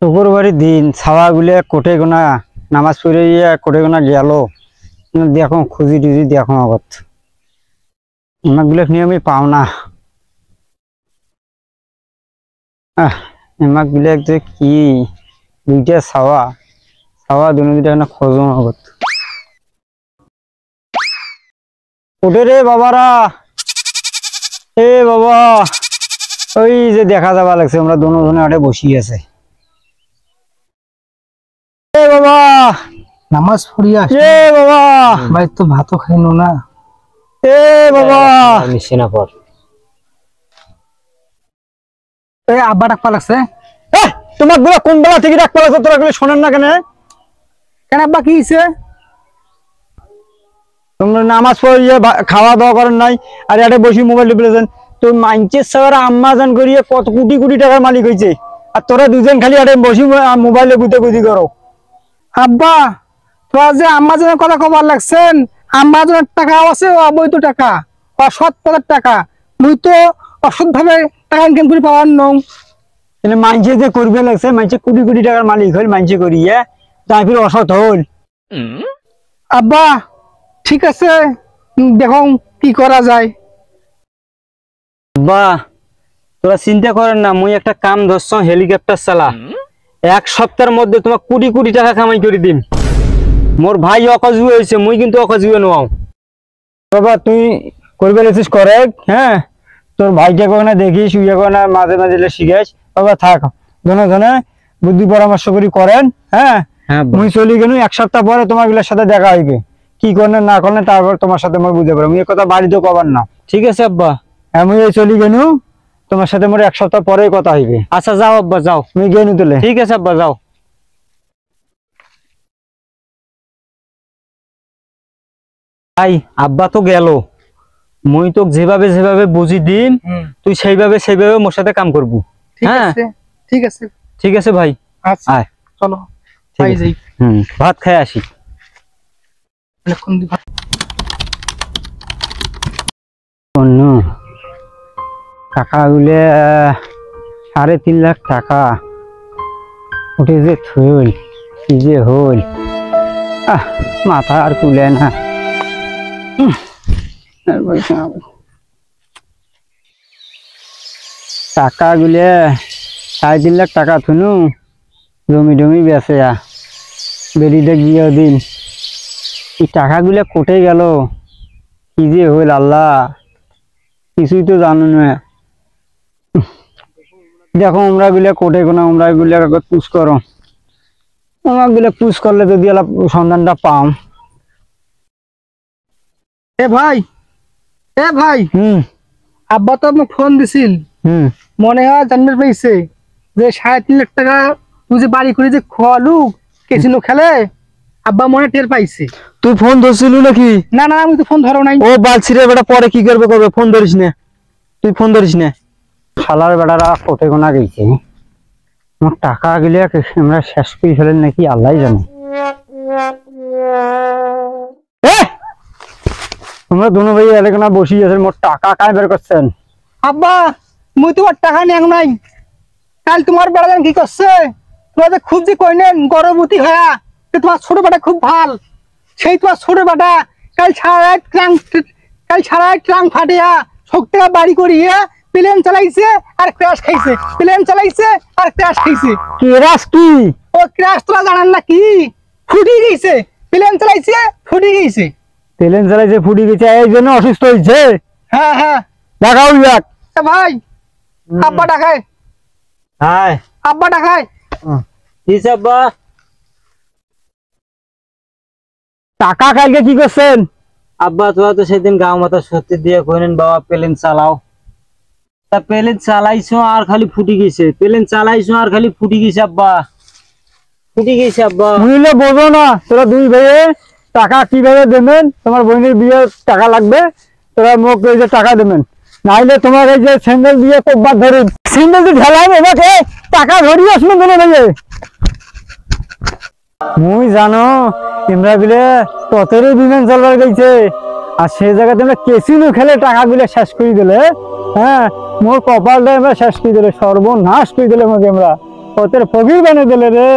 শুক্রবারের দিন ছাওয়াগুলো কোটে গোনা নামাজ পড়ে কোটে গোনা গেল দেখো খুঁজি টুজি দেখো আগত এমাকগুলো নিয়ে আমি পাও না। এমাকগুলো যে কি দুইটা ছাওয়া ছাওয়া দুটা না খোঁজো আগত কোটে রে বাবারা। এ বাবা ওই যে দেখা যাবা লাগছে আমরা দুজনে আটে বসি আছে। এ বাবা নামাজ পড়িয়া এ বাবা ভাই তো ভাতও খাইনো না। এ বাবা মিশিনা পর এ আব্বা ডাকপা লাগছে। তোমার গুলা কোন বেলা থেকে ডাকপা লাগছে তোরা গুলো শোনেন না কেন? কেন আব্বা কি হইছে? তোমরা নামাজ পড়িয়ে খাওয়া দাওয়া করেন নাই আর এটা বসে মোবাইল টিপেছেন। তো মাইনচের সারা আম্মা জান করিয়ে কত কোটি কোটি টাকার মালিক হয়েছে আর তোরা দুজন খালি এটা বসে মোবাইলে গুতে গুতি করো। আব্বা তোরা যে আম্মা জনের কথা কবার লাগছেন, আম্মা জনের টাকা আছে অবৈধ টাকা অসৎ পদের টাকা, মুই তো অসৎ ভাবে টাকা ইনকাম করে পাওয়ার নং। মাইনচে যে করবে লাগছে মাইনচে কোটি কোটি টাকার মালিক হল মাইনচে করিয়ে তারপর অসৎ হল। আব্বা ঠিক আছে দেখো কি করা যায়। বা তোরা চিন্তা করেন না, মুই একটা কাম ধরছ হেলিকপ্টার চালা, এক সপ্তাহের মধ্যে তোমার কোটি কোটি টাকা কামাই করে দিম। মোর ভাই অকাজুয়ে হয়েছে, মুই কিন্তু অকাজুয়ে নোয়াও। বাবা তুই করবে লেছিস করে, হ্যাঁ তোর ভাইকে কখনো দেখিস উইয়া কখনো মাঝে মাঝে শিখাইস। বাবা থাক জনে বুদ্ধি পরামর্শ করি করেন। হ্যাঁ মুই চলি গেল, এক সপ্তাহ পরে তোমার গুলোর সাথে দেখা হইবে, কি করলে না করলে তারপর তোমার সাথে মই বুঝতে পারবো। এই কথা বাড়িতেও কবার না। ঠিক আছে আব্বা, আমি চলি গেল, তোমার সাথে মোর এক সপ্তাহ পরে কথা হইবে। আচ্ছা যাও আব্বা যাও, আমি গেনু তোলে। ঠিক আছে আব্বা যাও। ভাই আব্বা তো গেল, মুই তো যেভাবে যেভাবে বুঝি দিন তুই সেইভাবে সেইভাবে মোর সাথে কাম করবো। হ্যাঁ ঠিক আছে ঠিক আছে ভাই। আচ্ছা আয় চলো খাই যাই। ভাত খাই আসি। টাকা গুলে 3.5 লাখ টাকা উঠে যে থইল কি যে হইল, মাথা আর কুলে না। টাকা গুলে 3.5 লাখ টাকা থুনু জমি টমি বেছে বেরিতে গিয়ে দিন এই টাকা গুলা কোটে গেল কি যে হইল আল্লাহ কিছুই তো জানো না। দেখো আমরা গুলা কোটে কোনা আমরা গুলা পুষ করো, আমার গুলা পুষ করলে যদি সন্ধানটা পাম। এ ভাই আব্বা তো আমাকে ফোন দিছিল, মনে হয় জানতে পাইছে যে 3.5 লাখ টাকা তুই যে বাড়ি করে যে খোয়ালু কেসিনো খেলে, আব্বা মনে টের পাইছে। তুই ফোন ধরছিল নাকি? না না আমি তো ফোন ধরো নাই। ও বালছিরে বেটা পরে কি করবে করবে, ফোন ধরিস না, তুই ফোন ধরিস না। শালার বেটারা কোটে কোনা গেছে, আমার টাকা গেলে আমরা শেষ করে ফেলেন নাকি আল্লাহ জানে। তোমরা দুনো ভাই এলাকা বসি আছেন, মোট টাকা কায় বের করছেন? আব্বা মুই তোমার টাকা নিয়ে নাই, কাল তোমার বেড়া কি করছে, তোমার যে খুব যে কইনেন গর্ভবতী হয়া তোমার ছোট বেটা খুব ভাল, সেই তোমার ছোট বেটা কাল সারা ট্রাং ফাটিয়া শক্তি বাড়ি করিয়ে প্লেন চালাইছে আর ক্র্যাশ খাইছে, প্লেন চালাইছে আর ক্র্যাশ খাইছে। ক্র্যাশ কি? ও ক্র্যাশ তোরা জানান না কি, ফুটি গেছে, প্লেন চালাইছে ফুটি গেছে। প্লেন চালাইছে ফুটি গেছে এই জন্য অসুস্থ হয়েছে? হ্যাঁ হ্যাঁ দেখাও যাক। ভাই আব্বা ডাকায়, হ্যাঁ আব্বা ডাকায়। আব্বা টাকা কালকে কি করছেন? আব্বা তোরা তো সেদিন গাঁও মাথা সত্যি দিয়ে কইলেন বাবা প্লেন চালাও, তা প্লেন চালাইছো আর খালি ফুটি গেছে, প্লেন চালাইছো আর খালি ফুটি গেছে আব্বা, ফুটি গেছে আব্বা। বুঝলে বোঝো না তোরা দুই ভাইয়ে টাকা কিভাবে দেবেন, তোমার বোনের বিয়ে টাকা লাগবে, তোরা মোক এই যে টাকা দেবেন, নাইলে তোমার এই যে স্যান্ডেল দিয়ে কোববার ধরে স্যান্ডেল দিয়ে ঢেলাই এবারে টাকা ধরিয়ে আসবে মনে ভাইয়ে। মুই জানো তোমরা গুলে ততেরই বিমান চলবার গেছে আর সেই জায়গাতে আমরা কেসিনো খেলে টাকা গুলো শেষ করে দিলে। হ্যাঁ মোর কপালটা আমরা শেষ করে দিলে, সর্বনাশ করে দিলে আমাকে আমরা। ও তোর ফকির বানিয়ে দিলে রে।